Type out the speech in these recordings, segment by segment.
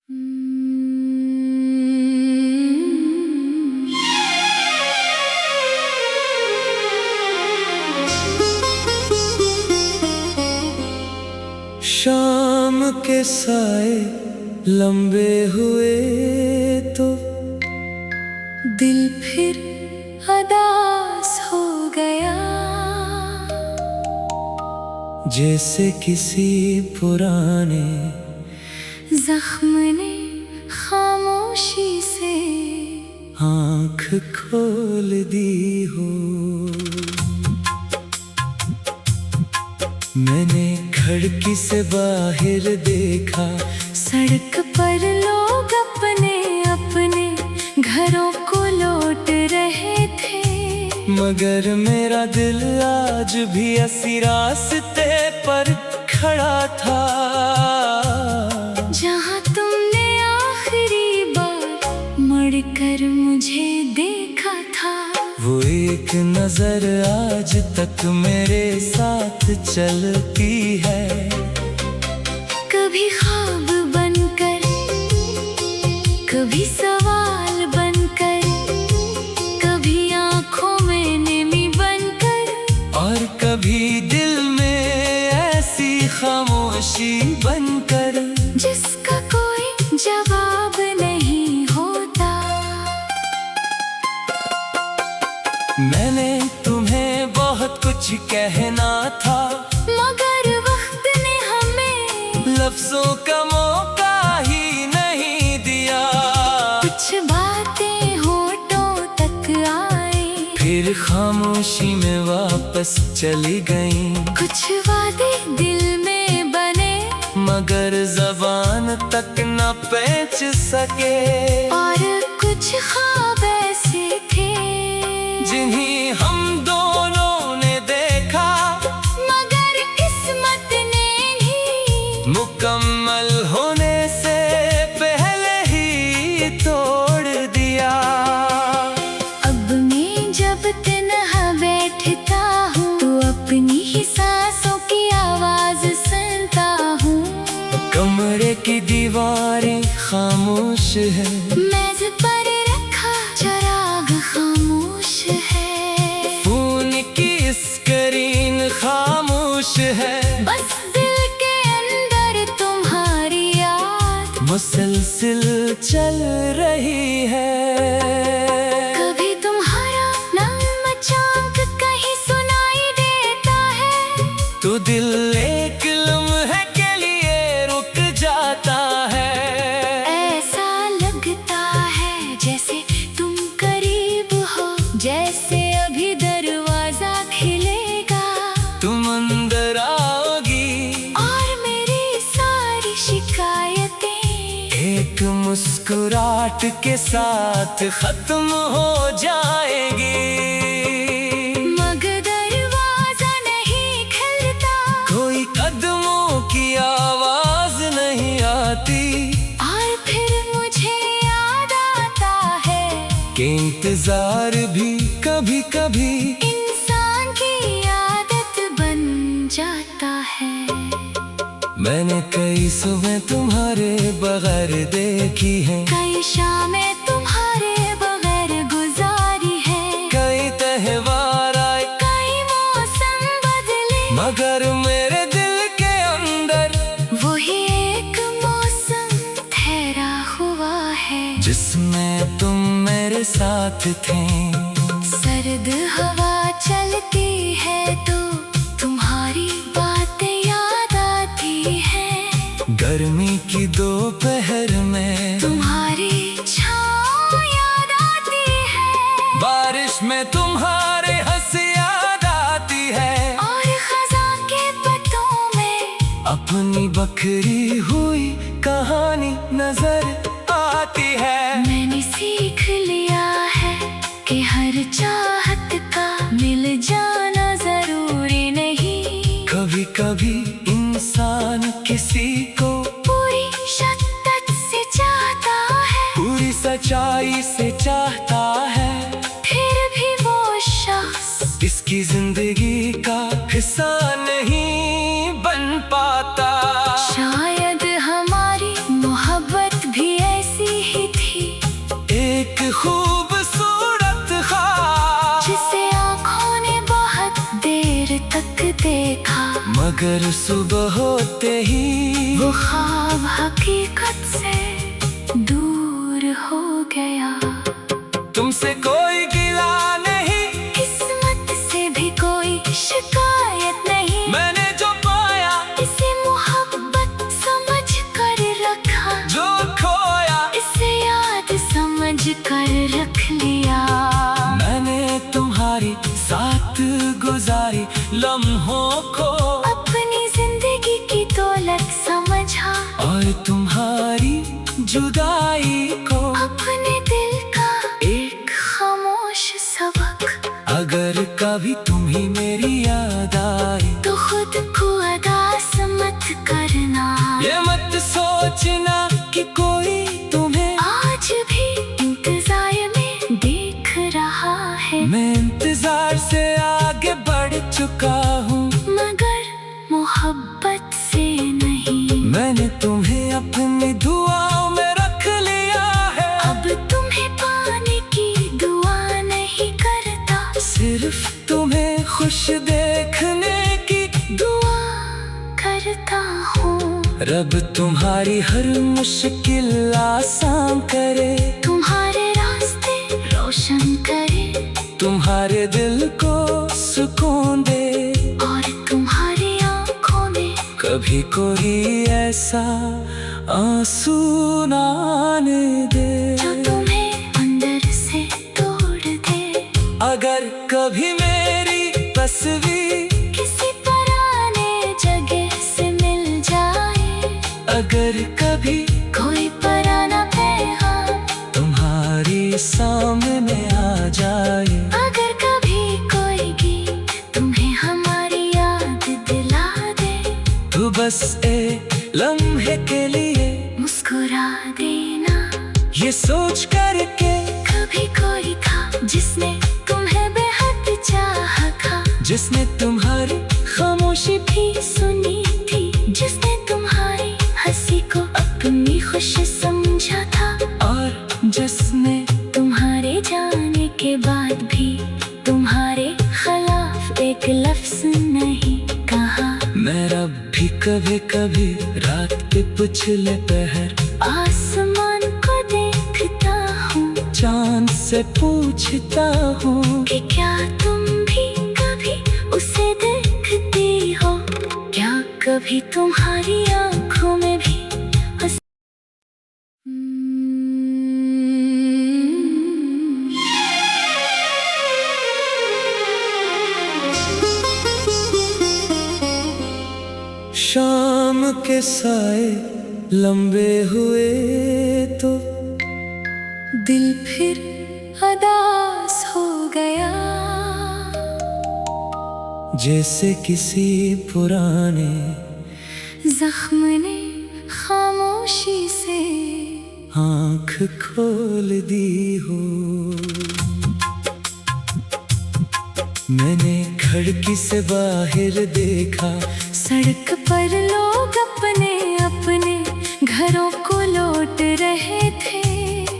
शाम के साए लंबे हुए तो दिल फिर अदास हो गया, जैसे किसी पुराने जख्म ने खामोशी से आँख खोल दी हो। मैंने खिड़की से बाहर देखा, सड़क पर लोग अपने अपने घरों को लौट रहे थे, मगर मेरा दिल आज भी इसी रास्ते पर खड़ा था, जहाँ तुमने आखिरी बार मुड़कर मुझे देखा था। वो एक नजर आज तक मेरे साथ चलती है, कभी ख्वाब बनकर, कभी सवाल बनकर, कभी आंखों में नमी बनकर, और कभी दिल में ऐसी खामोशी बनकर, जिसका कोई जवाब नहीं होता। मैंने तुम्हें बहुत कुछ कहना था, मगर वक्त ने हमें लफ्जों का मौका ही नहीं दिया। कुछ बातें होठों तक आई, फिर खामोशी में वापस चली गईं। कुछ वादे दिल में बने, मगर ज़बान तक न पहुँच सके, और कुछ ख्वाब ऐसे थे जिन्हीं हम दोनों ने देखा, मगर किस्मत ने ही मुकम्मल होने से पहले ही तोड़ दिया। अब मैं जब तन्हा बैठता हूँ तो अपनी ही सांसों की आवाज सुनता हूँ। कमरे की दीवारें खामोश है, मेज पर रखा चिराग खामोश है, फोन की स्क्रीन खामोश है, बस दिल के अंदर तुम्हारी याद मुसलसिल चल रही है। कभी तुम्हारा नाम अचानक कहीं सुनाई देता है, तो दिल एक लम्हे के लिए रुक जाता है। ऐसा लगता है जैसे तुम करीब हो, जैसे अभी दरवाजा खिलेगा, तुम अंदर आओगी और मेरी सारी शिकायतें एक मुस्कुराहट के साथ खत्म हो जाएगी। मगर दरवाजा नहीं खुलता, कोई कदमों की आवाज नहीं आती, और फिर मुझे याद आता है कि इंतजार भी कभी कभी इंसान की आदत बन जाता है। मैंने कई सुबह तुम्हारे बगैर देखी हैं, कई शामें तुम्हारे बगैर गुजारी है, कई त्योहार आए, कई मौसम बदले, मगर मेरे दिल के अंदर वही एक मौसम ठहरा हुआ है, जिसमें तुम मेरे साथ थे। सर्द हवा चलती है तो तुम्हारी बातें याद आती हैं, गर्मी की दोपहर में तुम्हारी छाँव याद आती है, बारिश में तुम्हारे हंसी याद आती है, और खज़ां के पत्तों में अपनी बखरी हुई कहानी नजर आती है। मैंने सीख लिया है कि हर चाहत का मिल जाना जरूरी नहीं, कभी कभी इंसान किसी को पूरी शिद्दत से चाहता है, पूरी सच्चाई से चाहता है, फिर भी वो शख्स इसकी जिंदगी का हिस्सा नहीं बन पाता। शायद हमारी मोहब्बत भी मगर सुबह होते ही वो ख्वाब हकीकत से दूर हो गया। तुमसे कोई गिला नहीं, किस्मत से भी कोई शिकायत नहीं। मैंने जो पाया इसे मोहब्बत समझ कर रखा, जो खोया इसे याद समझ कर रख लिया। मैंने तुम्हारी साथ गुजारी लम्हों को अपनी जिंदगी की दौलत समझा, और तुम्हारी जुदाई को अपने दिल का एक खामोश सबक। अगर कभी तुम्ही मेरी याद आए तो खुद को अदास मत करना, ये मत सोचना कि कोई तुम्हें आज भी इंतजार में देख रहा है। मैं इंतजार से आगे बढ़ चुका हूँ, मगर मोहब्बत से नहीं। मैंने तुम्हें अपनी दुआओं में रख लिया है। अब तुम्हें पाने की दुआ नहीं करता, सिर्फ तुम्हें खुश देखने की दुआ करता हूँ। रब तुम्हारी हर मुश्किल आसान करे, तुम्हारे रास्ते रोशन करे, तुम्हारे दिल को सुकून दे, और तुम्हारी आंखों में कभी कोई ऐसा आंसू ना आने दे जो तुम्हें अंदर से तोड़ दे। अगर कभी मेरी तस्वीर किसी पुराने जगह से मिल जाए, अगर कभी कोई पुराना पैगाम तुम्हारी सामने आ जाए, अगर कभी कोई गीत तुम्हें हमारी याद दिला दे, तो बस एक लम्हे के लिए मुस्कुरा देना। ये सोच कर के कभी कोई था जिसने तुम्हें बेहद चाहा था, जिसने तुम्हारी खामोशी भी सुनी थी, जिसने तुम्हारी हंसी को अपनी खुशी समझा था, और जिसने तुम्हारे जाने के बाद भी तुम्हारे खिलाफ एक लफ्ज नहीं कहा। मैं रब भी कभी कभी रात के पिछले पहर आसमान को देखता हूँ, चांद से पूछता हूँ कि क्या तुम भी कभी उसे देखती हो, क्या कभी तुम्हारी आंखों में भी शाम के साए लंबे हुए तो दिल फिर उदास हो गया। जैसे किसी पुराने जख्म ने खामोशी से आँख खोल दी हो। मैंने खिड़की से बाहर देखा, सड़क पर लोग अपने अपने घरों को लौट रहे थे,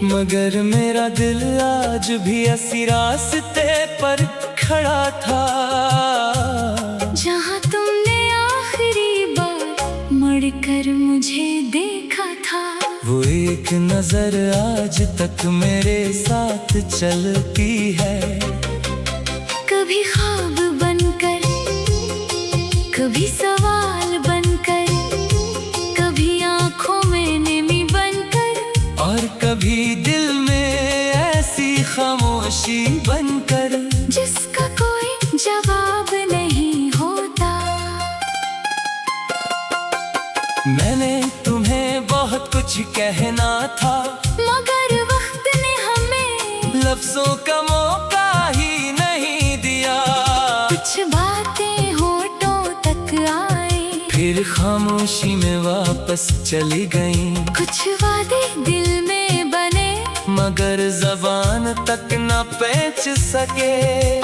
मगर मेरा दिल आज भी ऐसी रास्ते पर खड़ा था जहाँ तुमने आखिरी बार मुड़कर मुझे देखा था। वो एक नजर आज तक मेरे साथ चलती है, कभी ख्वाब बनकर, कभी सवाल बनकर, कभी आंखों में नमी बनकर, और कभी दिल में ऐसी खामोशी बनकर जिसका कोई जवाब नहीं होता। मैंने तुम्हें बहुत कुछ कहना था, मगर वक्त ने हमें लफ्जों का मौका ही नहीं दिया। कुछ बातें होठों तक आई, फिर खामोशी में वापस चली गई। कुछ वादे दिल में बने, मगर जबान तक न पहुंच सके,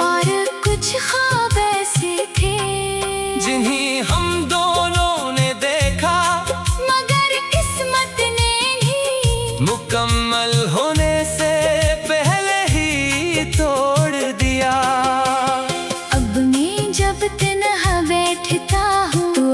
और कुछ ख्वाब ऐसे थे जिन्हें हम दोनों ने देखा, मगर किस्मत ने ही मुकम्मल होने से पहले ही तोड़ दिया। अब मैं जब तन्हा बैठता हूँ, तो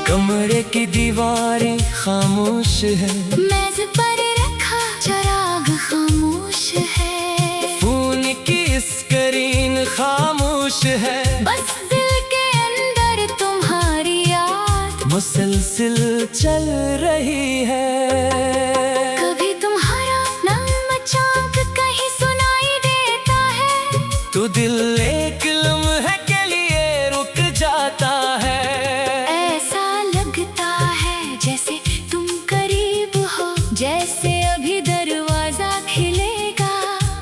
कमरे की दीवारें खामोश है, मेज पर रखा चिराग खामोश है, फोन की स्क्रीन खामोश है, बस दिल के अंदर तुम्हारी याद मुसलसल चल रही है। कभी तुम्हारा नम चाक कहीं सुनाई देता है, तो दिल एक लम्हे के लिए रुक जाता है। ऐसा लगता है जैसे तुम करीब हो, जैसे अभी दरवाजा खिलेगा,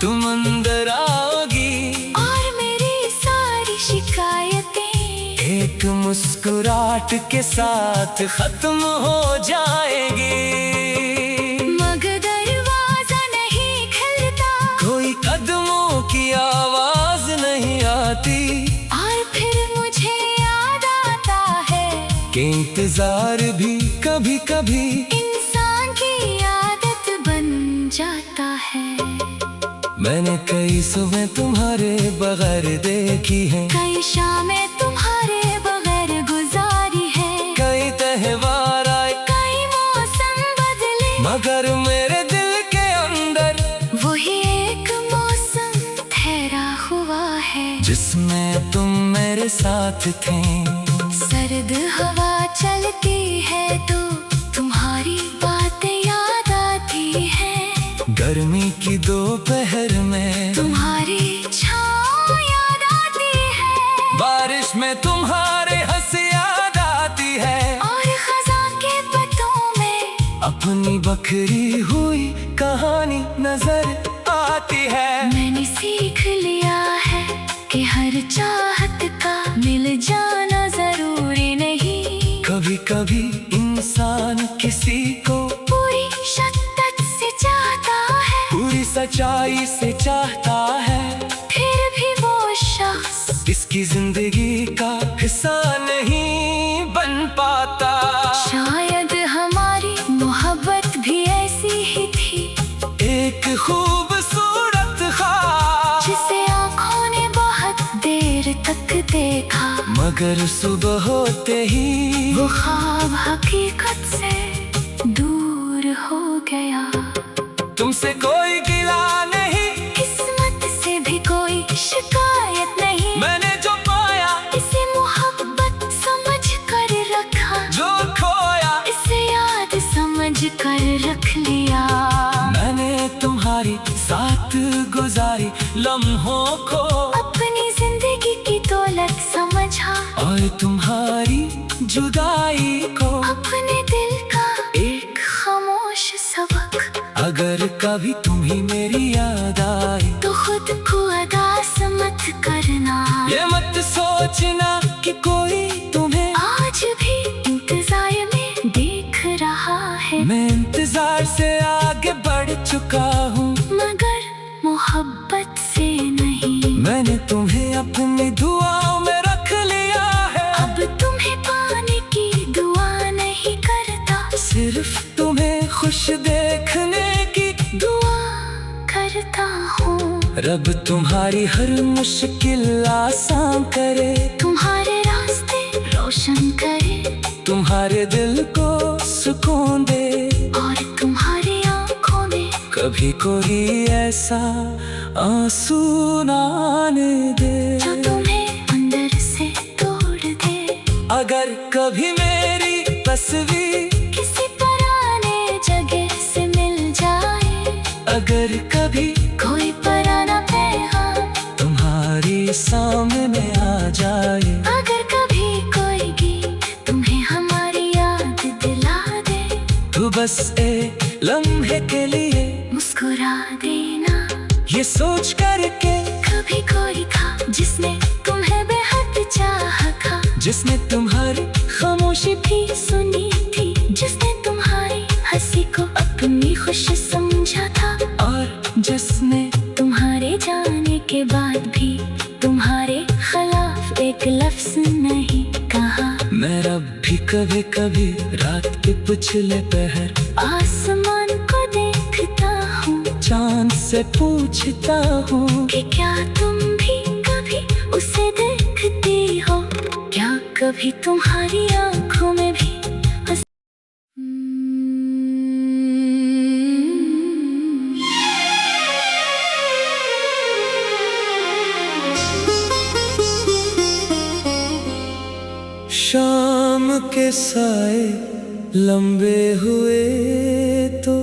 तुम अंदर आओगी और मेरी सारी शिकायतें एक मुस्कुराहट के साथ खत्म हो जाएगी। मगर दरवाजा नहीं खुलता, कोई कदमों की आवाज नहीं आती, और फिर मुझे याद आता है कि इंतजार भी कभी कभी इंसान की आदत बन जाता है। मैंने कई सुबह तुम्हारे बगैर देखी है, कई शामें तुम्हारे बगैर गुजारी है, कई त्योहार आए कई मौसम बदले, मगर मेरे दिल के अंदर वही एक मौसम ठहरा हुआ है, जिसमें तुम मेरे साथ थे। सर्द हवा चलती है तो तुम्हारी बातें याद आती है, गर्मी की दोपहर में तुम्हारी छाँव याद आती है, बारिश में तुम्हारे हंसी याद आती है, और खज़ां के पत्तों में अपनी बखरी हुई कहानी नजर आती है। मैंने सीख लिया है कि हर चाहत का मिल जाना जरूरी नहीं, कभी कभी इंसान किसी को पूरी शिद्दत से चाहता है, पूरी सच्चाई से चाहता है, फिर भी वो शख्स इसकी जिंदगी का हिस्सा नहीं बन पाता। शायद हमारी मोहब्बत भी ऐसी ही थी, एक खूबसूरत ख्वाब जिसे आँखों ने बहुत देर तक देखा, मगर सुबह होते ही वो ख्वाब हकीकत से दूर हो गया। तुमसे कोई गिला नहीं, किस्मत से भी कोई शिकायत नहीं, मैंने जो पाया इसे मोहब्बत समझ कर रखा, जो खोया इसे याद समझ कर रख लिया। मैंने तुम्हारी साथ गुजारी लम्हों को अपनी जिंदगी की दौलत समझा, और तुम्हारी जुदाई को अपने दिल का एक खामोश सबक। अगर कभी तुम्हें मेरी याद आए तो खुद को अदास मत करना, ये मत सोचना कि कोई तुम्हें आज भी इंतजार में देख रहा है, मैं इंतजार से आगे बढ़ चुका हूँ, मगर मोहब्बत से नहीं। मैंने तुम्हें अपनी दुआओं में रख लिया है, अब तुम्हें पाने की दुआ नहीं करता, सिर्फ तुम्हें खुश देखने की दुआ करता हूँ। रब तुम्हारी हर मुश्किल आसान करे, तुम्हारे रास्ते रोशन करे, तुम्हारे दिल को सुकून दे, और तुम्हारी आँखों में कभी कोई ऐसा आंसू ना आने दे जो तुम्हें अंदर से तोड़ दे। अगर कभी मेरी तस्वीर किसी पुराने जगह से मिल जाए, अगर कभी कोई पुराना पैगाम तुम्हारे सामने आ जाए, अगर कभी कोई गीत तुम्हें हमारी याद दिला दे, तो बस एक लम्हे के लिए मुस्कुरा देना। ये सोच करके कभी कोई था जिसने तुम्हें बेहद चाहा था, जिसने तुम्हारी खामोशी भी सुनी थी, जिसने तुम्हारी हंसी को अपनी खुशी समझा था, और जिसने तुम्हारे जाने के बाद भी तुम्हारे खिलाफ एक लफ्ज नहीं कहा। मैं रब भी कभी कभी रात के पिछले पहर आसमान को देखता हूँ, चांद से पूछता हूँ कि क्या तुम भी कभी उसे देखती हो, क्या कभी तुम्हारी आंखों में भी साए लंबे हुए तो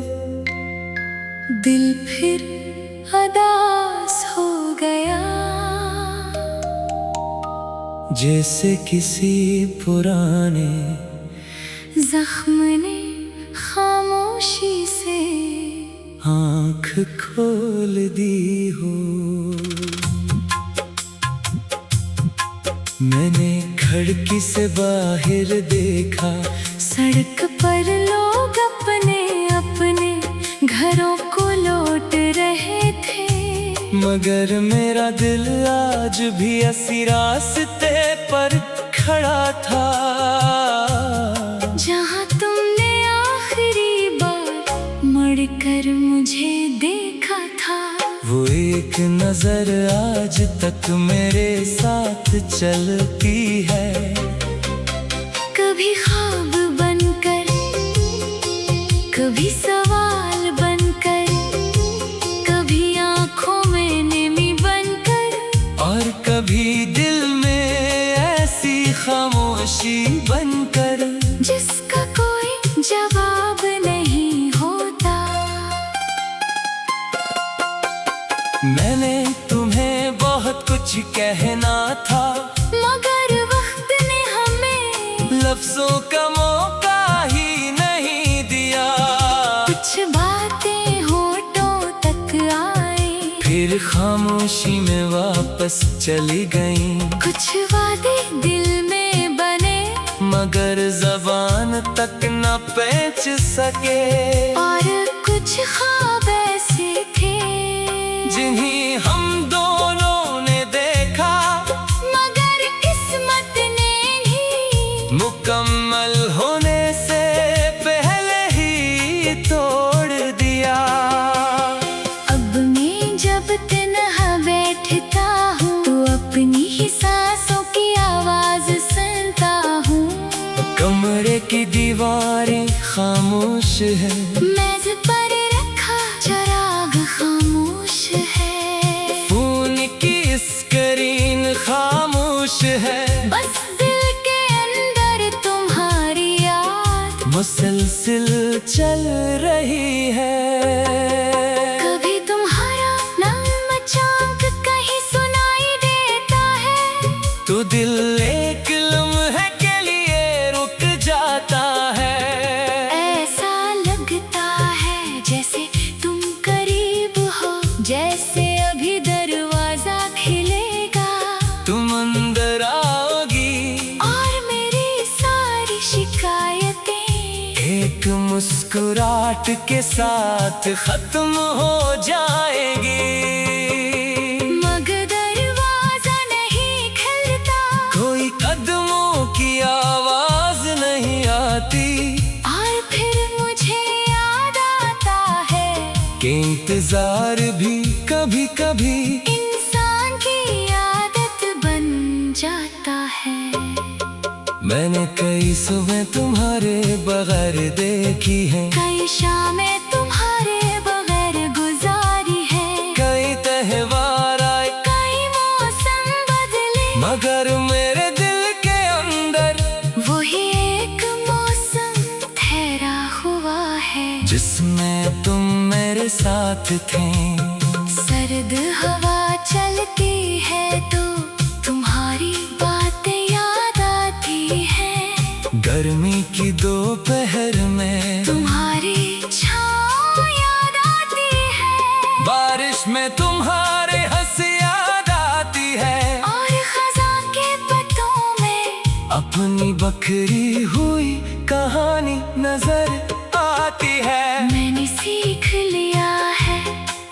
दिल फिर उदास हो गया, जैसे किसी पुराने जख्म ने खामोशी से आँख खोल दी हो। मैंने खिड़की से बाहर देखा, सड़क पर लोग अपने अपने घरों को लौट रहे थे, मगर मेरा दिल आज भी ऐसी रास्ते पर खड़ा था जहाँ तुमने आखिरी बार मुड़कर मुझे देखा था। वो एक नजर आज तक मेरे साथ चलती है, कभी ख्वाब बनकर, कभी सवाल बनकर, कभी आंखों में नमी बनकर, और कभी दिल में ऐसी खामोशी बनकर जिसका कोई जवाब नहीं होता। मैंने तुम्हें बहुत कुछ कहना था, मगर वक्त ने हमें लफ्जों का मौका ही नहीं दिया। कुछ बातें होठों तक आई, फिर खामोशी में वापस चली गईं। कुछ वादे दिल में बने, मगर ज़बान तक न पहुँच सके, और कुछ ख्वाब ऐसे थे जिन्हीं हम दोनों ने देखा, मगर किस्मत ने ही मुकम्मल होने से पहले ही तोड़ दिया। अब मैं जब तन्हा बैठता हूँ तो अपनी ही सांसों की आवाज सुनता हूँ। कमरे की दीवारें खामोश है, मेज पर रखा चिराग खामोश है, फोन की स्क्रीन खामोश है, बस दिल के अंदर तुम्हारी याद मुसलसिल चल रही है। कभी तुम्हारा नाम अचानक कहीं सुनाई देता है, तो दिल एक लम्हे के लिए रुक जाता है। ऐसा लगता है जैसे तुम करीब हो, जैसे अभी दरवाजा खिलेगा, तुम अंदर आओगी और मेरी सारी शिकायतें एक मुस्कुराहट के साथ खत्म हो जाएगी। मगर दरवाजा नहीं खुलता, कोई कदमों की आवाज नहीं आती, और फिर मुझे याद आता है कि इंतजार भी कभी कभी इंसान की आदत बन जाता है। मैंने कई सुबह तुम्हारे बगैर देखी हैं, कई शामें तुम्हारे बगैर गुजारी है, कई त्योहार आए कई मौसम बदले, मगर मेरे दिल के अंदर वही एक मौसम ठहरा हुआ है जिसमें तुम मेरे साथ थे। सर्द हवा चलती है तो तुम्हारी बातें याद आती हैं, गर्मी की दोपहर में तुम्हारी छाँव याद आती है, बारिश में तुम्हारे हंसी याद आती है, और खज़ां के पत्तों में अपनी बखरी हुई कहानी नजर आती है। मैंने सीख लिया है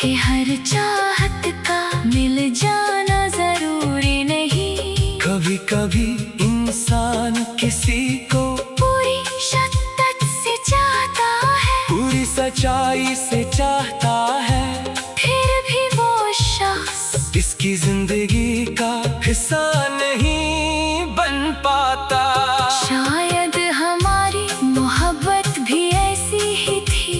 कि हर चाहत का मिल जाना जरूरी नहीं, कभी कभी इंसान किसी को पूरी शिद्दत से चाहता है, पूरी सच्चाई से चाहता है, फिर भी वो शख्स इसकी जिंदगी का हिस्सा नहीं बन पाता। शायद हमारी मोहब्बत भी ऐसी ही थी,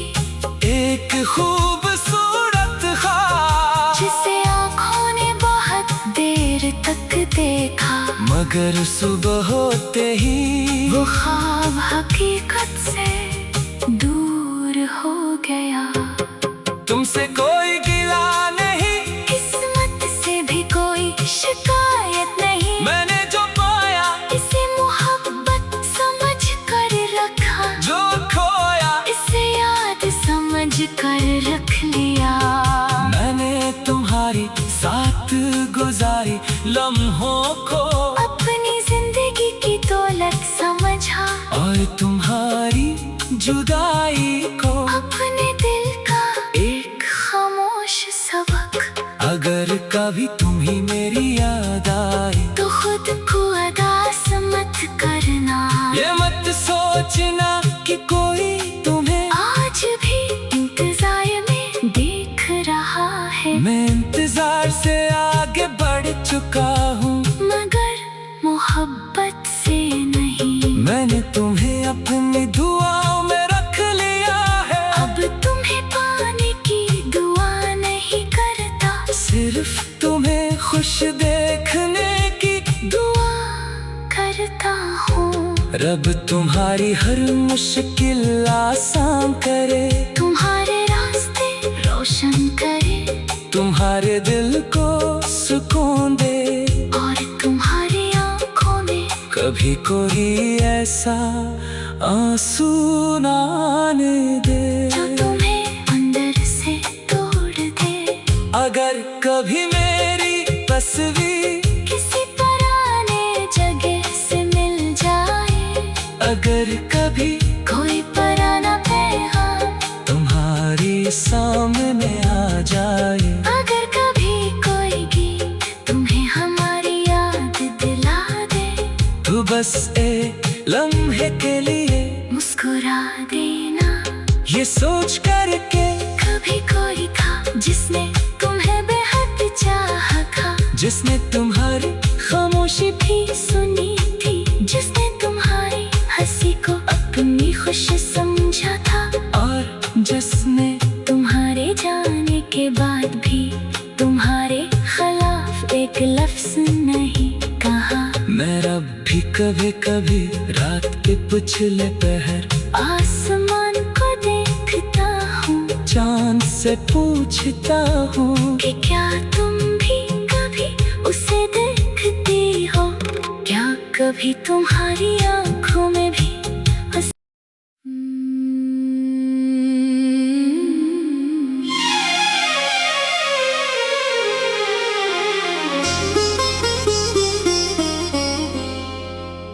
एक खूबसूरत ख्वाब जिसे आँखों ने बहुत देर तक देखा, मगर मगर सुबह होते ही वो ख्वाब हकीकत से दूर हो गया। तुमसे कोई गिला नहीं, किस्मत से भी कोई शिकायत नहीं। मैंने जो पाया इसे मोहब्बत समझ कर रखा, जो खोया इसे याद समझ कर रख लिया। मैंने तुम्हारी साथ गुजारी लम्हों को अपनी जिंदगी की दौलत समझा, और तुम्हारी जुदाई को अपने दिल का एक खामोश सबक। अगर कभी तुम्ही मेरी याद आए तो खुद को अदास मत करना, ये मत सोचना कि कोई तुम्हें आज भी इंतजार में देख रहा है। मैं इंतजार से आगे बढ़ चुका हूँ, मगर मोहब्बत से नहीं। मैंने तुम्हें अपनी दुआओं में रख लिया है। अब तुम्हें पाने की दुआ नहीं करता, सिर्फ तुम्हें खुश देखने की दुआ करता हूँ। रब तुम्हारी हर मुश्किल आसान करे, तुम्हारे रास्ते रोशन करे, तुम्हारे दिल को सुकून दे, और तुम्हारी आंखों में कभी कोई ऐसा आंसू ना आने दे जो तुम्हें अंदर से तोड़ दे। अगर कभी मेरी तस्वीर किसी पुराने जगह से मिल जाए, अगर कभी कोई पुराना पैगाम तुम्हारी सामने आ जाए, अगर कभी कोई गीत तुम्हें हमारी याद दिला दे, तो बस एक लम्हे के लिए मुस्कुरा देना। ये सोच कर के कभी कोई था जिसने तुम्हें बेहद चाहा था, जिसने तुम्हारी खामोशी भी सुनी थी, जिसने तुम्हारी हंसी को अपनी खुशी समझा था, और जिसने तुम्हारे जाने के बाद भी तुम्हारे खिलाफ एक लफ्ज नहीं कहा। मैं रब भी कभी कभी रात के पिछले पहर आसमान को देखता हूँ, चांद से पूछता हूँ कि क्या तुम भी कभी उसे देखती हो, क्या कभी तुम्हारी आंखों में भी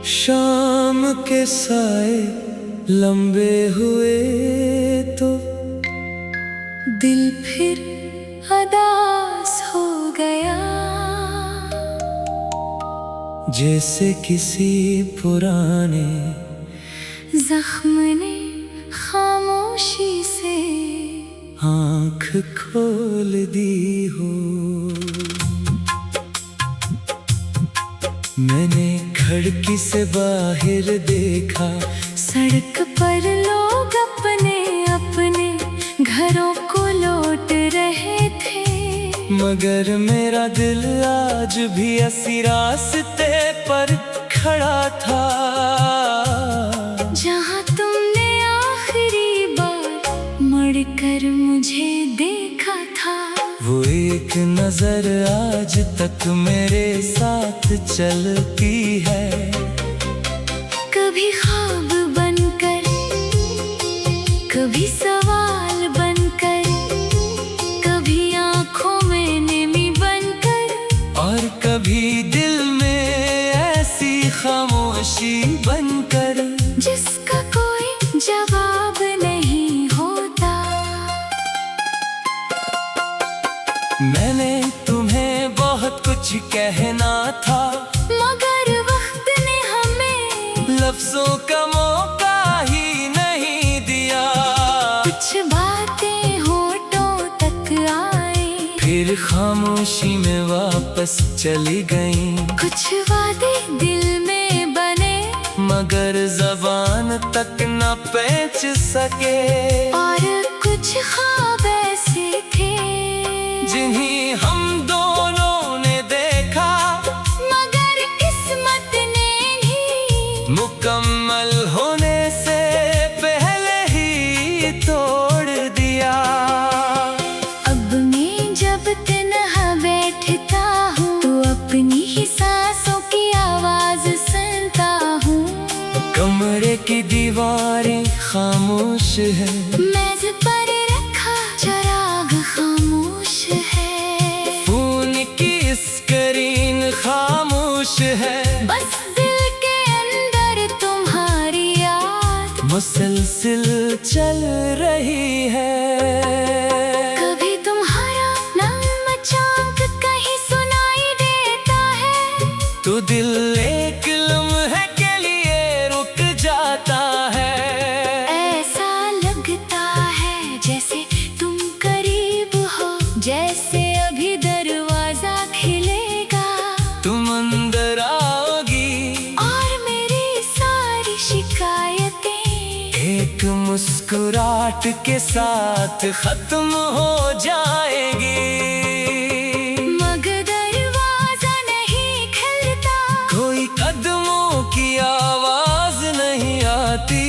शाम के साए लंबे हुए तो दिल फिर उदास हो गया। जैसे किसी पुराने जख्म ने खामोशी से आँख खोल दी हो। मैंने खिड़की से बाहर देखा, सड़क पर लोग अपने अपने घरों को लौट रहे थे, मगर मेरा दिल आज भी ऐसी रास्ते पर खड़ा था, जहाँ तुमने आखिरी बार मुड़कर मुझे देखा था। वो एक नजर आज तक मेरे साथ चलती है, कभी ख्वाब बनकर, कभी सवाल बनकर, कभी आंखों में नमी बनकर, और कभी दिल में ऐसी खामोशी बनकर, जिसका कोई जवाब नहीं होता। मैंने तुम्हें बहुत कुछ कहना था, मगर वक्त ने हमें लफ्जों का मौका ही नहीं दिया। कुछ बातें होठों तक आई, फिर खामोशी में वापस चली गईं, कुछ वादे दिल में बने, मगर जबान तक न पहुंच सके, और कुछ ख्वाब ऐसे थे जिन्हीं हम दोनों ने देखा, मगर किस्मत है। मेज पर रखा चिराग खामोश है। फोन की स्क्रीन खामोश है। बस दिल के अंदर तुम्हारी याद मुसलसिल चल रही है। कभी तुम्हारा नाम अचानक कहीं सुनाई देता है, तो दिल एक लम्हे के लिए रुक जाता है। ऐसा लगता है जैसे तुम करीब हो, जैसे अभी दरवाजा खिलेगा, तुम अंदर आओगी और मेरी सारी शिकायतें एक मुस्कुराहट के साथ खत्म हो जाएगी। मगर दरवाजा नहीं खिलता, कोई कदमों की आवाज नहीं आती,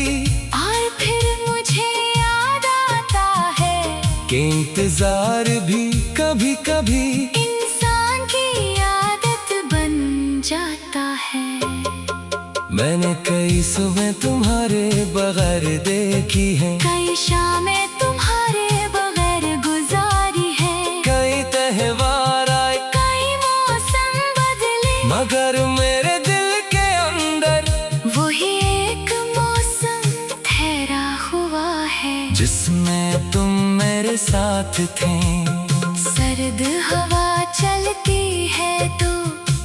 और फिर मुझे याद आता है कि इंतजार भी कभी कभी इंसान की आदत बन जाता है। मैंने कई सुबह तुम्हारे बगैर देखी हैं, कई शामें तुम्हारे बगैर गुजारी है, कई त्योहार आए कई मौसम बदले, मगर मेरे दिल के अंदर वही एक मौसम ठहरा हुआ है, जिसमें तुम मेरे साथ थे। सर्द हवा चलती है तो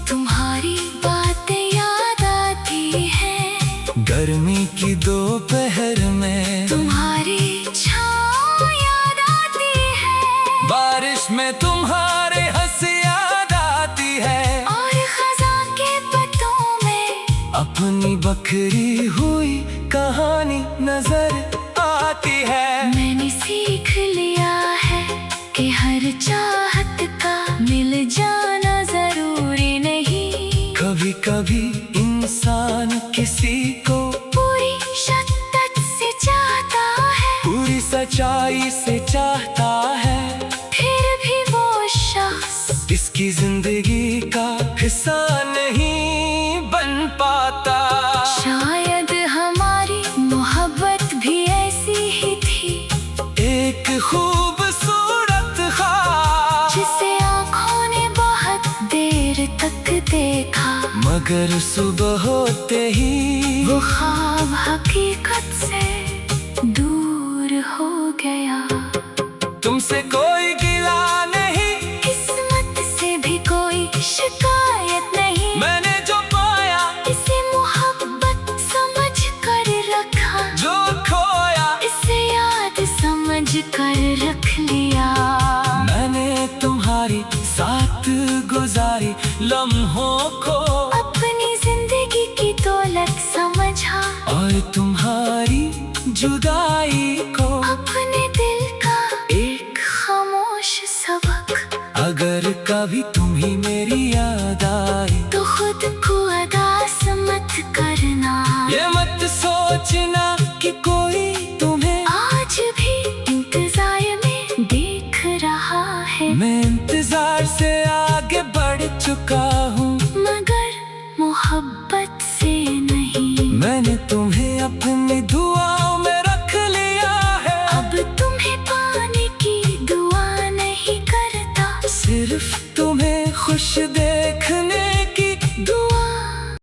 तुम्हारी बातें याद आती हैं, गर्मी की दोपहर में तुम्हारी छाँव याद आती है, बारिश में तुम्हारे हंसी याद आती है, और खज़ां के पत्तों में अपनी बखरी हुई कहानी नजर आती है। मैंने सीख लिया है कि हर चाहत का मिल जाना जरूरी नहीं, कभी कभी इंसान किसी को पूरी शिद्दत से चाहता है, पूरी सच्चाई से चाहता है, फिर भी वो शख्स इसकी जिंदगी का हिस्सा नहीं बन पाता। शायद हमारी मोहब्बत भी ऐसी ही थी, एक खूबसूरत ख्वाब जिसे आँखों ने बहुत देर तक देखा, मगर सुबह होते ही वो ख्वाब हकीकत से दूर हो गया। तुमसे कोई गिला नहीं, किस्मत से भी कोई शिकायत नहीं, मैंने जो पाया इसे मोहब्बत समझ कर रखा, जो खोया इसे याद समझ कर रख लिया। मैंने तुम्हारी साथ गुजारी लम्हों को अपनी जिंदगी की दौलत समझा, और तुम्हारी जुदाई को अपने दिल का एक खामोश सबक। अगर कभी तुम्ही मेरी याद आए तो खुद को अदास मत करना, ये मत सोचना कि कोई तुम्हें आज भी इंतजार में देख रहा है, मैं इंतजार से आगे बढ़ चुका हूँ, मगर मोहब्बत से नहीं। मैंने तुम्हें अपनी दूर